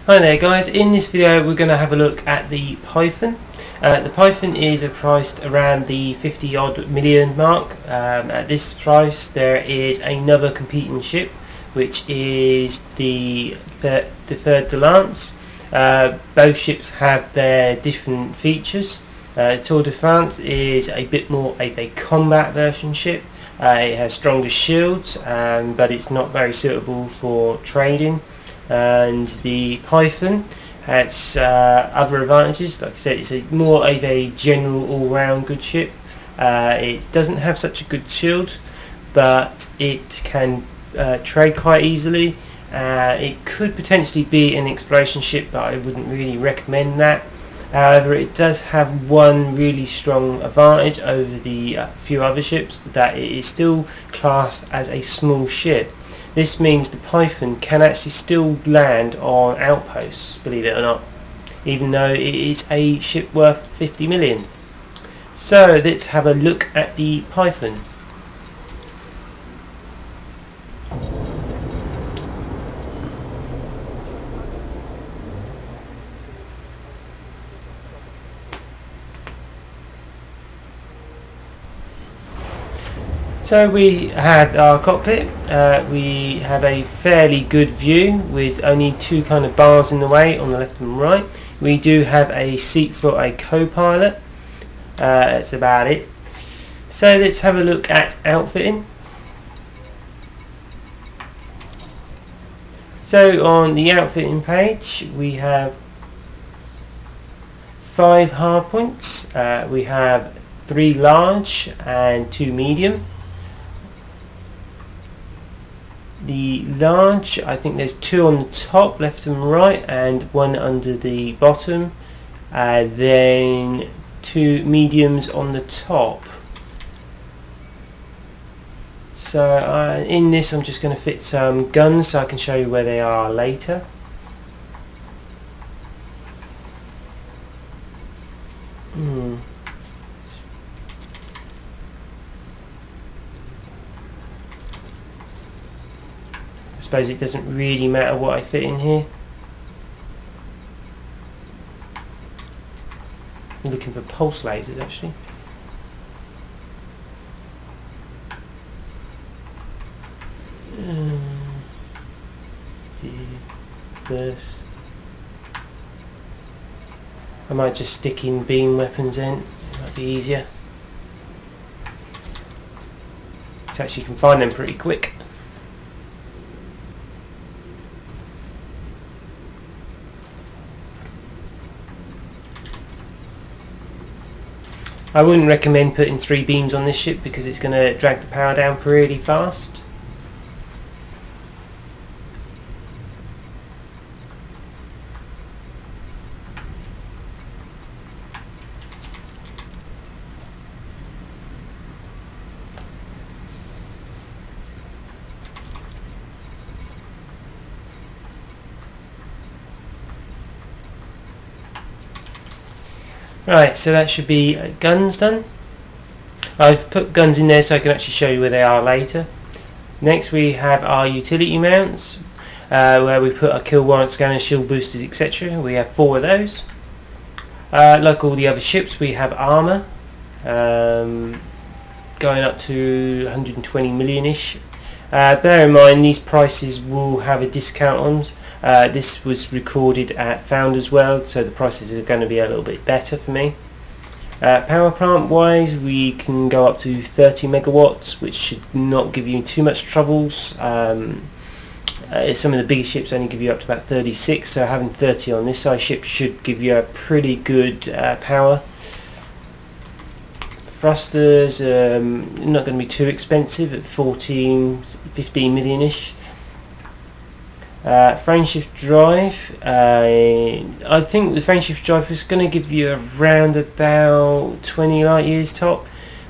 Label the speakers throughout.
Speaker 1: Hi there guys, in this video we're going to have a look at the Python. The Python is priced around the 50 odd million mark. At this price there is another competing ship which is the Third de Lance. Both ships have their different features. Tour de France is a bit more of a combat version ship. It has stronger shields but it's not very suitable for trading. And the Python has other advantages. Like I said, it's more of a general all-round good ship. It doesn't have such a good shield, but it can trade quite easily. It could potentially be an exploration ship, but I wouldn't really recommend that. However, it does have one really strong advantage over the few other ships, that it is still classed as a small ship. This means the Python can actually still land on outposts, believe it or not, even though it is a ship worth 50 million. So let's have a look at the Python. So we have our cockpit. We have a fairly good view with only two kind of bars in the way on the left and right. We do have a seat for a co-pilot. That's about it. So let's have a look at outfitting. So on the outfitting page we have 5 hardpoints. We have 3 large and 2 medium. The large, I think there's 2 on the top, left and right, and 1 under the bottom. Then 2 mediums on the top. So in this I'm just going to fit some guns so I can show you where they are later. I suppose it doesn't really matter what I fit in here. I'm looking for pulse lasers actually. I might just stick in beam weapons in, might be easier. So actually you can find them pretty quick. I wouldn't recommend putting 3 beams on this ship because it's going to drag the power down pretty fast. Right, so that should be guns done. I've put guns in there so I can actually show you where they are later. Next we have our utility mounts, where we put our kill warrant scanners, shield boosters, etc. We have 4 of those. Like all the other ships, we have armour, going up to 120 million-ish. Bear in mind these prices will have a discount on them. This was recorded at Founders World, so the prices are going to be a little bit better for me. Power plant wise, we can go up to 30 megawatts, which should not give you too much troubles. Some of the bigger ships only give you up to about 36, so having 30 on this size ship should give you a pretty good power. Thrusters not going to be too expensive at 15 million-ish. Frame shift drive, I think the frame shift drive is going to give you around about 20 light years top,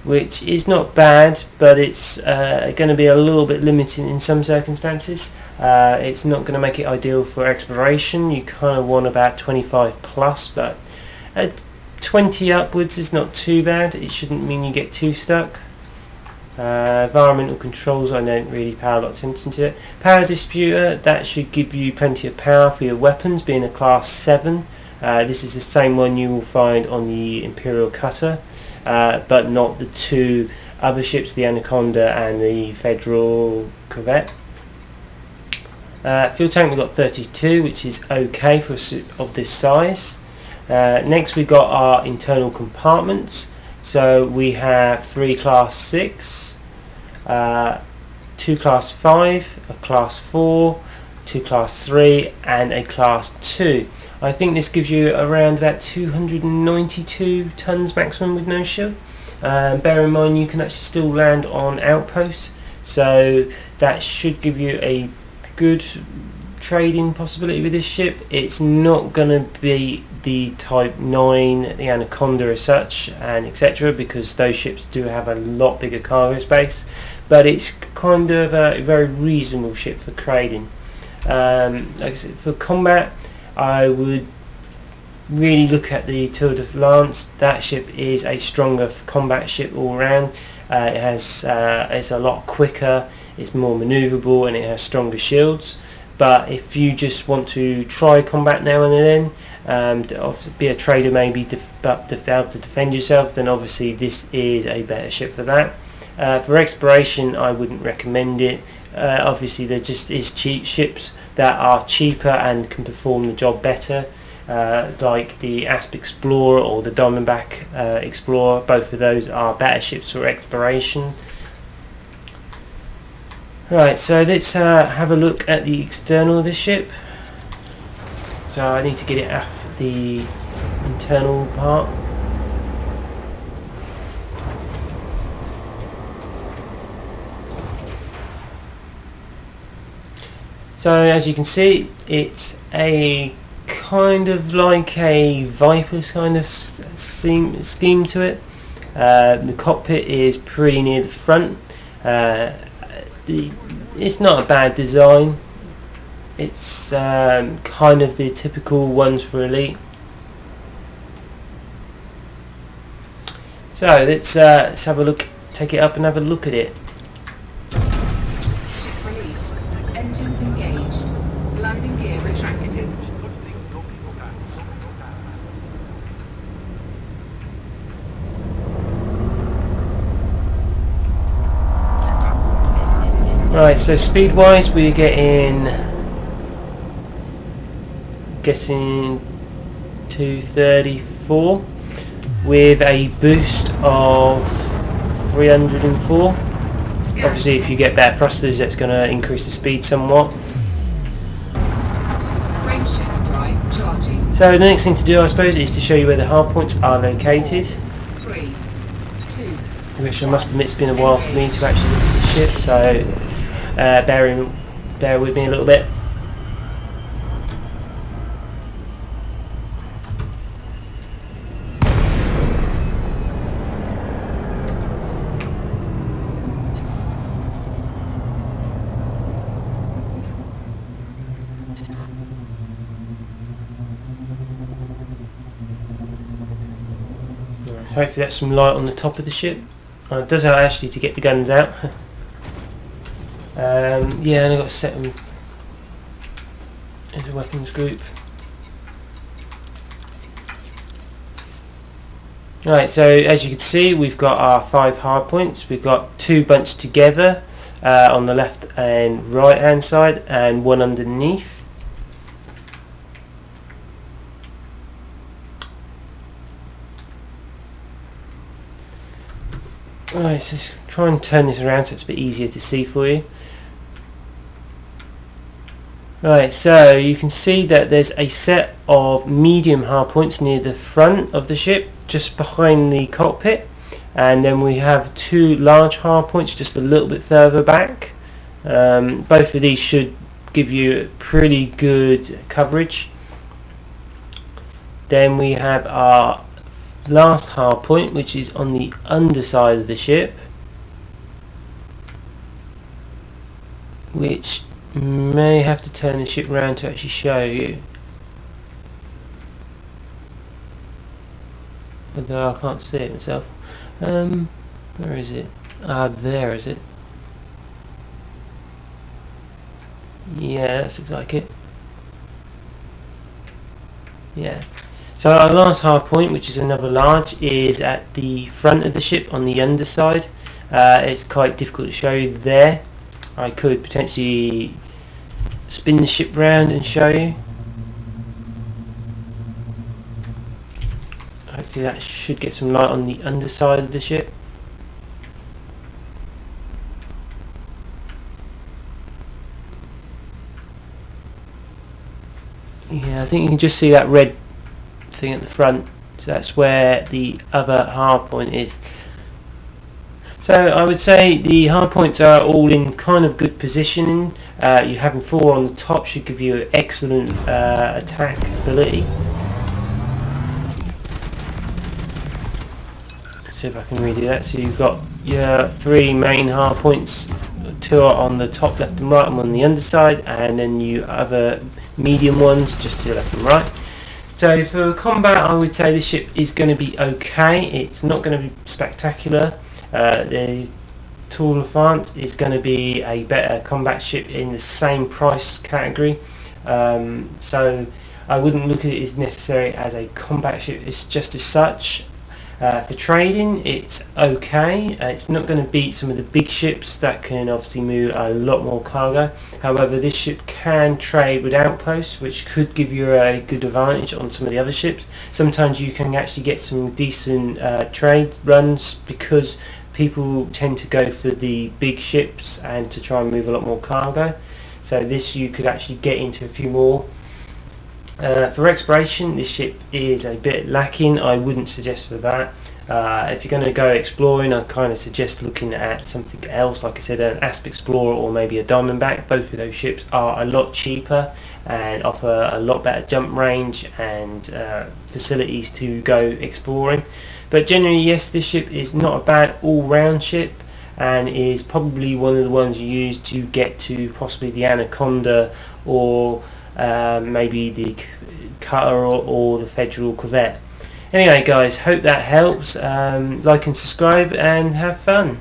Speaker 1: which is not bad, but it's going to be a little bit limiting in some circumstances. It's not going to make it ideal for exploration. You kind of want about 25 plus, but 20 upwards is not too bad. It shouldn't mean you get too stuck. Environmental controls, I don't really pay a lot of attention to it. Power distributor, that should give you plenty of power for your weapons, being a class 7. This is the same one you will find on the Imperial Cutter, but not the two other ships, the Anaconda and the Federal Corvette. Fuel tank, we've got 32, which is okay for a suit of this size. Next we've got our internal compartments. So we have 3 class 6, 2 class 5, a class 4, 2 class 3 and a class 2. I think this gives you around about 292 tons maximum with no shield. Bear in mind you can actually still land on outposts, so that should give you a good trading possibility with this ship. It's not going to be the Type 9, the Anaconda as such, and etc., because those ships do have a lot bigger cargo space, but it's kind of a very reasonable ship for trading. Like I said, for combat, I would really look at the Tour de Lance. That ship is a stronger combat ship all around. It has it's a lot quicker, it's more manoeuvrable, and it has stronger shields. But if you just want to try combat now and then, be a trader, maybe be able to defend yourself, then obviously this is a better ship for that. For exploration, I wouldn't recommend it. Obviously there just is cheap ships that are cheaper and can perform the job better, like the Asp Explorer or the Diamondback Explorer. Both of those are better ships for exploration. Right, so let's have a look at the external of this ship. So I need to get it off the internal part. So as you can see, it's a kind of like a Viper's kind of scheme to it. The cockpit is pretty near the front. It's not a bad design. It's kind of the typical ones for Elite. So let's have a look, take it up and have a look at it.
Speaker 2: Ship released. Engines engaged. Landing gear retracted.
Speaker 1: Right, so speed wise we're getting 234 with a boost of 304. Obviously if you get better thrusters, that's going to increase the speed somewhat.
Speaker 2: Frameshift drive charging.
Speaker 1: So the next thing to do, I suppose, is to show you where the hardpoints are located.
Speaker 2: 3, 2.
Speaker 1: Which I must admit, it's been a while for me to actually look at the ship, so bear with me a little bit. Hopefully that's some light on the top of the ship. It does allow Ashley to get the guns out. Yeah, and I've got to set them as a weapons group. Right, so as you can see, we've got our 5 hardpoints. We've got 2 bunched together on the left and right hand side, and 1 underneath. Right, so let's try and turn this around so it's a bit easier to see for you. Right, so you can see that there's a set of medium hardpoints near the front of the ship, just behind the cockpit, and then we have 2 large hardpoints just a little bit further back. Both of these should give you pretty good coverage. Then we have our last hardpoint, which is on the underside of the ship, which may have to turn the ship around to actually show you, although I can't see it myself. Where is it? There is it. Yeah, that looks like it. Yeah. So our last hard point, which is another large, is at the front of the ship on the underside. It's quite difficult to show you there. I could potentially spin the ship round and show you. Hopefully that should get some light on the underside of the ship. Yeah, I think you can just see that red thing at the front, so that's where the other hard point is. So I would say the hard points are all in kind of good positioning. You having 4 on the top should give you excellent attack ability. Let's see if I can redo that. So you've got your 3 main hard points, 2 are on the top left and right, and on the underside, and then you other medium ones just to the left and right. So for combat, I would say this ship is going to be okay. It's not going to be spectacular. The Tour de France is going to be a better combat ship in the same price category. So I wouldn't look at it as necessary as a combat ship. It's just as such. For trading, it's okay. It's not going to beat some of the big ships that can obviously move a lot more cargo. However, this ship can trade with outposts, which could give you a good advantage on some of the other ships. Sometimes you can actually get some decent trade runs because people tend to go for the big ships and to try and move a lot more cargo. So this you could actually get into a few more. For exploration, this ship is a bit lacking. I wouldn't suggest for that. If you're going to go exploring, I kind of suggest looking at something else, like I said, an Asp Explorer or maybe a Diamondback. Both of those ships are a lot cheaper and offer a lot better jump range and facilities to go exploring. But generally, yes, this ship is not a bad all-round ship and is probably one of the ones you use to get to possibly the Anaconda or maybe the Cutter or the Federal Corvette. Anyway guys, hope that helps. Like and subscribe and have fun.